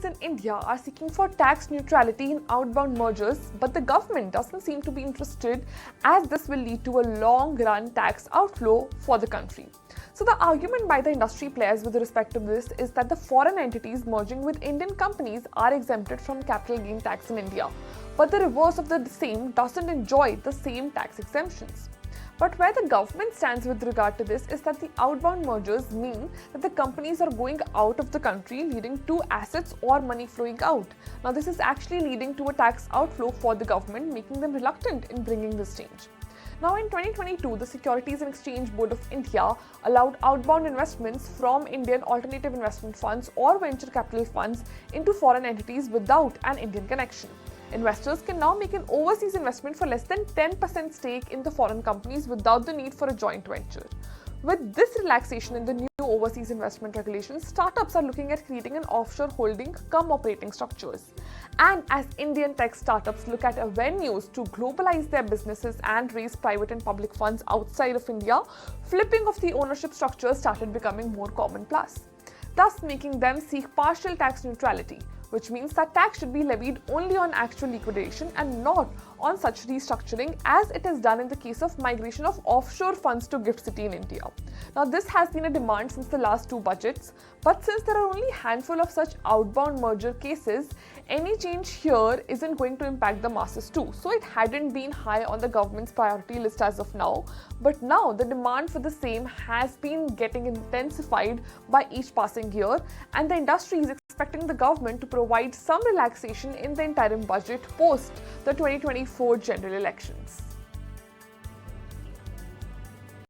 in India are seeking for tax neutrality in outbound mergers, but the government doesn't seem to be interested as this will lead to a long-run tax outflow for the country. So the argument by the industry players with respect to this is that the foreign entities merging with Indian companies are exempted from capital gain tax in India, but the reverse of the same doesn't enjoy the same tax exemptions. But where the government stands with regard to this is that the outbound mergers mean that the companies are going out of the country, leading to assets or money flowing out. Now, this is actually leading to a tax outflow for the government, making them reluctant in bringing this change. Now, in 2022, the Securities and Exchange Board of India allowed outbound investments from Indian alternative investment funds or venture capital funds into foreign entities without an Indian connection. Investors can now make an overseas investment for less than 10% stake in the foreign companies without the need for a joint venture. With this relaxation in the new overseas investment regulations, startups are looking at creating an offshore holding cum operating structures. And as Indian tech startups look at avenues to globalize their businesses and raise private and public funds outside of India, flipping of the ownership structure started becoming more commonplace, thus making them seek partial tax neutrality, which means that tax should be levied only on actual liquidation and not on such restructuring as it is done in the case of migration of offshore funds to Gift City in India. Now, this has been a demand since the last two budgets, but since there are only a handful of such outbound merger cases, any change here isn't going to impact the masses too. So it hadn't been high on the government's priority list as of now, but now the demand for the same has been getting intensified by each passing year, and the industry is expecting the government to provide some relaxation in the interim budget post the 2024 general elections.